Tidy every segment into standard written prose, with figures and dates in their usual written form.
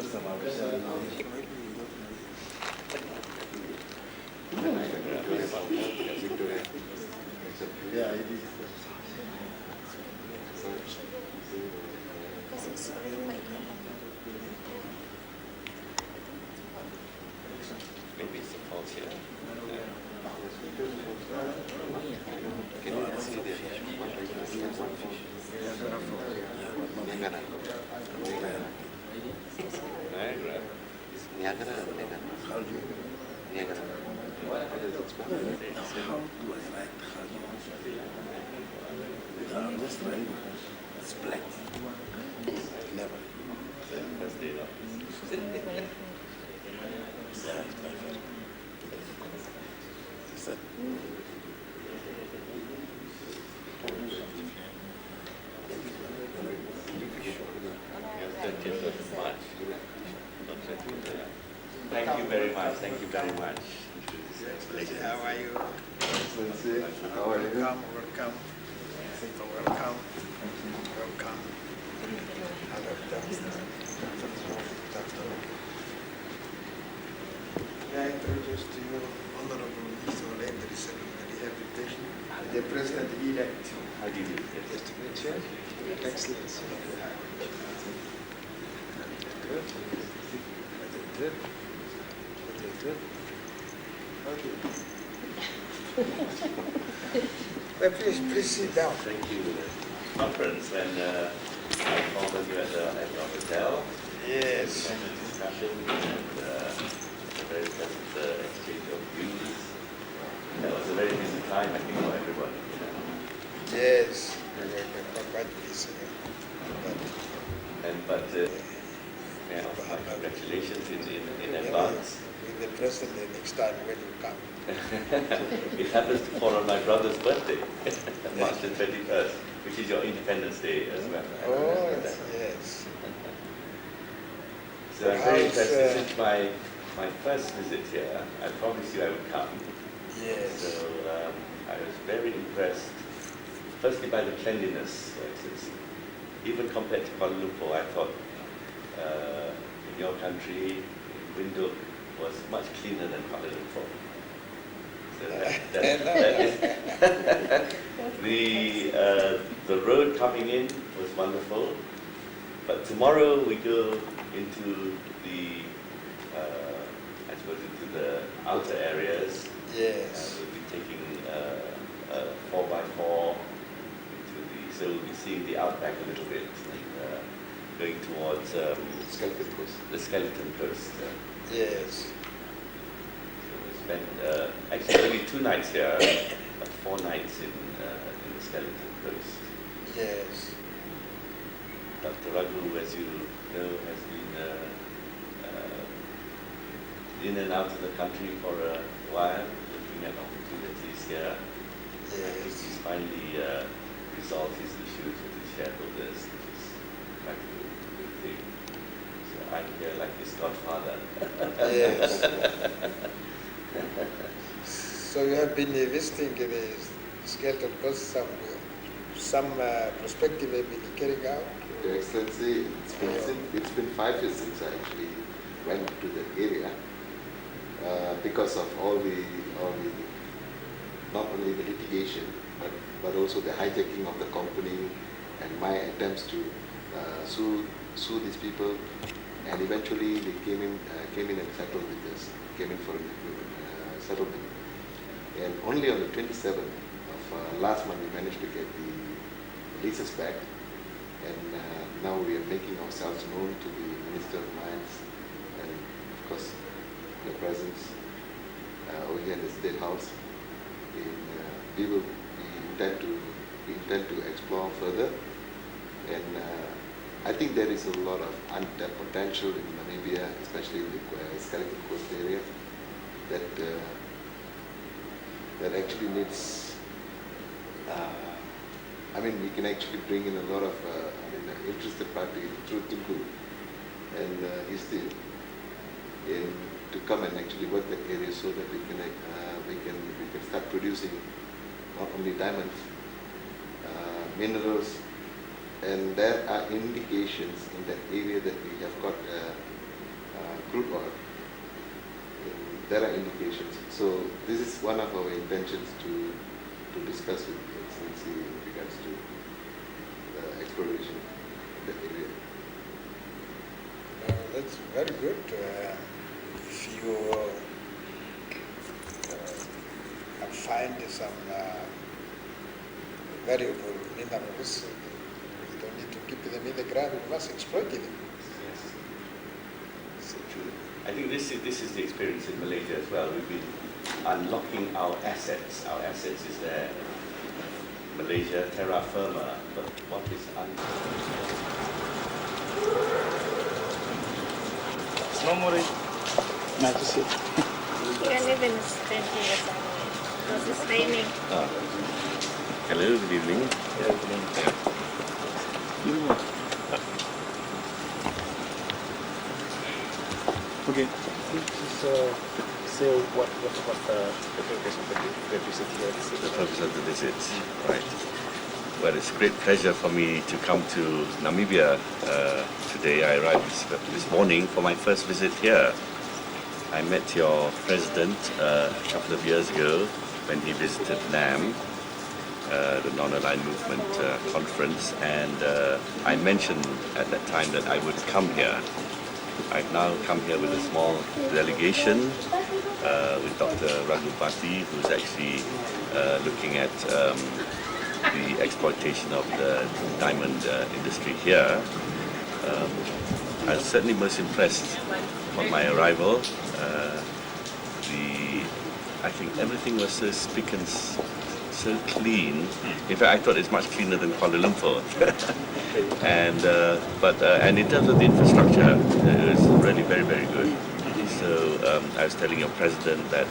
first time I was saying. Yeah, it is. Because it's already my Maybe it's the fault here. Can you see the fish? Niagara. Niagara. Niagara or Niagara? How do you? Niagara. How does it spell? How do I write Khalid? I'm just writing. It's black. Never. That's the Yeah, it's perfect. Is that? Thank you very much. Thank you very much. How are you? How are you? Welcome, welcome. Welcome. Welcome. Hello, Dato. May I introduce to you Honorable Mr. Landry Rehabilitation, the President-elect. How do you do? Nice to meet you. Excellency. Good. Good. Good. Okay. Well, please sit down. Thank you. Conference when I called you at the hotel. Yes. We had a discussion and a very pleasant exchange of views. That was a very busy time, I think, for everybody. Yes. We were quite busy. But yeah, my congratulations in advance. With the president next time when you come. It happens to fall on my brother's birthday, March the 31st, which is your Independence Day as well. Oh, yes. So I'm very interested. Since my first visit here, I promised you I would come. Yes. So I was very impressed, firstly by the cleanliness, Your Excellency. Even compared to Kuala Lumpur, I thought in your country, Windhoek was much cleaner than Kuala Lumpur. So the road coming in was wonderful, but tomorrow we go into the I suppose into the outer areas. Yes. We'll be taking a 4x4 into so we'll be seeing the outback a little bit, going towards Skeleton coast. the skeleton coast. Yes. So we spent actually only 2 nights here, but 4 nights in the skeleton coast. Yes. Dr. Raghu, as you know, has been in and out of the country for a while, looking at opportunities here. I think Yes. he's finally resolved his issues with his shareholders, which is quite a good thing. So I'm here like his godfather. Yes. So you have been visiting the skeleton coast, some perspective have been carrying out? Your Excellency, it's been 5 years since I actually went to that area because of all the not only the litigation but also the hijacking of the company and my attempts to sue these people, and eventually they came in and settled with us, came in for a settlement, and only on the 27th of last month we managed to get the leases back. And now we are making ourselves known to the Minister of Mines and, of course, the presence over here in the State House. We intend to explore further, and I think there is a lot of untapped potential in Namibia, especially in the skeleton coast area, that actually needs. We can actually bring in a lot of interested parties through Tunku and Eastil to come and actually work that area so that we can start producing not only diamonds, minerals, and there are indications in that area that we have got crude oil. There are indications. So this is one of our intentions to discuss with the Excellency in regards to exploration in the area. That's very good. If you find some valuable minerals, you don't need to keep them in the ground, you must exploit them. Yes. So true. I think this is the experience in Malaysia as well. We've been unlocking our assets. Our assets is there. Malaysia, terra firma, but what is No more. Najib. You can even spend here somewhere because it's raining. Hello, good evening. Okay. Just say what the purpose of the visit here is. The purpose of the visit, right. Well, it's a great pleasure for me to come to Namibia today. I arrived this morning for my first visit here. I met your president a couple of years ago when he visited NAM, the Non-Aligned Movement conference, and I mentioned at that time that I would come here. I've now come here with a small delegation with Dr. Sragubathi, who's actually looking at the exploitation of the diamond industry here. I was certainly most impressed on my arrival. I think everything was so spick and so clean. In fact, I thought it's much cleaner than Kuala Lumpur. And in terms of the infrastructure, it was really very, very good. So I was telling your president that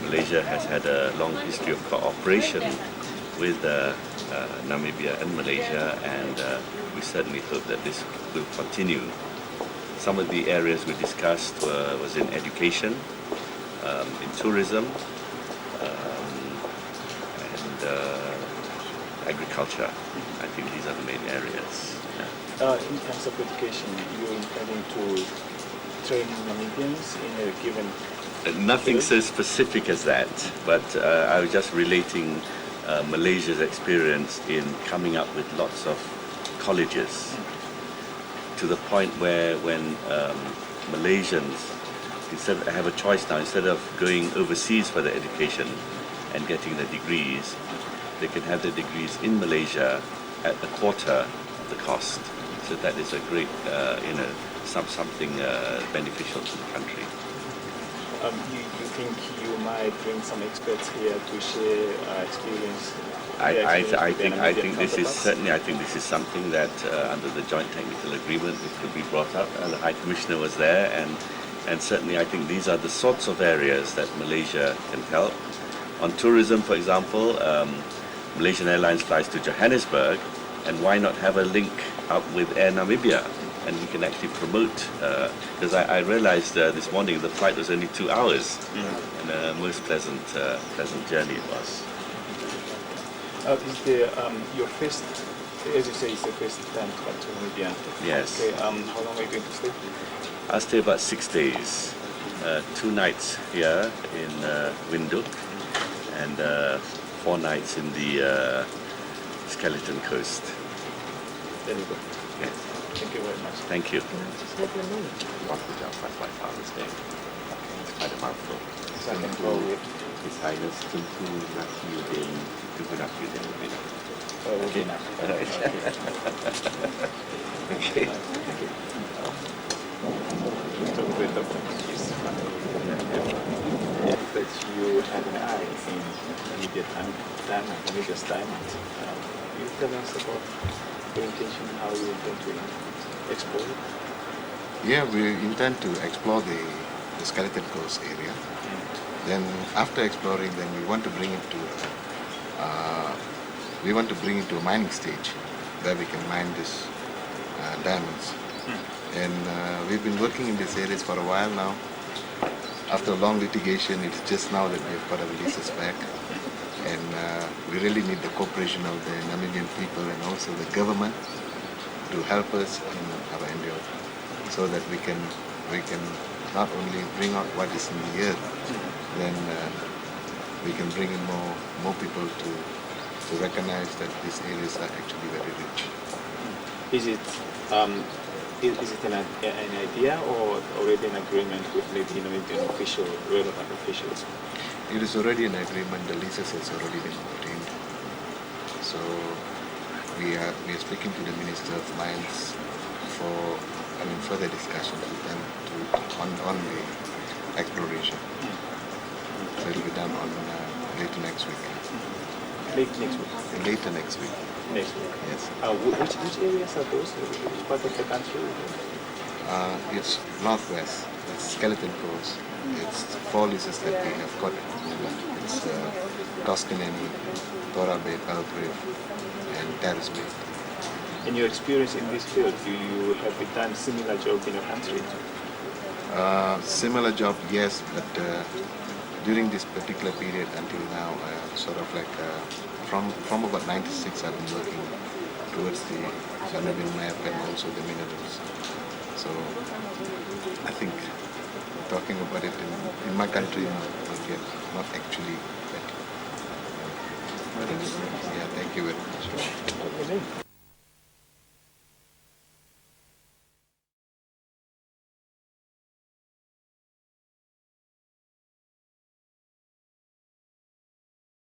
Malaysia has had a long history of cooperation with Namibia and Malaysia, and we certainly hope that this will continue. Some of the areas we discussed was in education, in tourism, and agriculture. I think these are the main areas. In terms of education, you're intending to train Namibians in a given Nothing field? so specific as that, but I was just relating Malaysia's experience in coming up with lots of colleges, to the point where when Malaysians have a choice now, instead of going overseas for their education and getting their degrees, they can have their degrees in Malaysia at a quarter of the cost. So that is a great, something beneficial to the country. You think you might bring some experts here to share experience? I think this is certainly. I think this is something that under the joint technical agreement it could be brought up. The High Commissioner was there, and certainly I think these are the sorts of areas that Malaysia can help. On tourism, for example, Malaysian Airlines flies to Johannesburg, and why not have a link up with Air Namibia? And we can actually promote, because I realized this morning the flight was only 2 hours, and a most pleasant journey it was. Is your first, as you say, it's the first time to come to Namibia? Yes. Okay, how long are you going to stay? I'll stay about 6 days, 2 nights here in Windhoek, and 4 nights in the Skeletoncoast. There you go. Yes. Thank you very much. Thank you. Just let me know. It's quite a mouthful. So I can go with His Highness Tunku Nakiyuddin Tugunakiyuddin will be there. okay. Okay. Talk with the but you have an eye in Namibia's diamond. You tell us about the intention, how you intend to explore it? Yeah, we intend to explore the skeleton coast area. Then after exploring, then we want to bring it to a mining stage where we can mine these diamonds. And we've been working in these areas for a while now. After a long litigation, it's just now that we've got our leases back. And we really need the cooperation of the Namibian people and also the government to help us in our endeavor, so that we can we can not only bring out what is in the earth, then we can bring in more people to recognize that these areas are actually very rich. Is it an idea or already an agreement with maybe Namibian official, relevant officials? It is already an agreement. The leases has already been obtained. So we are speaking to the Minister of Mines for further discussions with them on the exploration. So it will be done on later next week. Later next week? Later next week. Next week? Yes. Which areas are those? Which part of the country? It's northwest. It's Skeletoncoast. It's 4 leases that we have got at the moment. It's Toscanini, Tora Bay, Belgrave, and Terrace Bay. In your experience in this field, have you done similar job in your country? Similar job, yes, but during this particular period until now, sort of like from about 96, I've been working towards the Namibian map and also the minerals. So I think talking about it in my country not actually better. But yeah, thank you very much.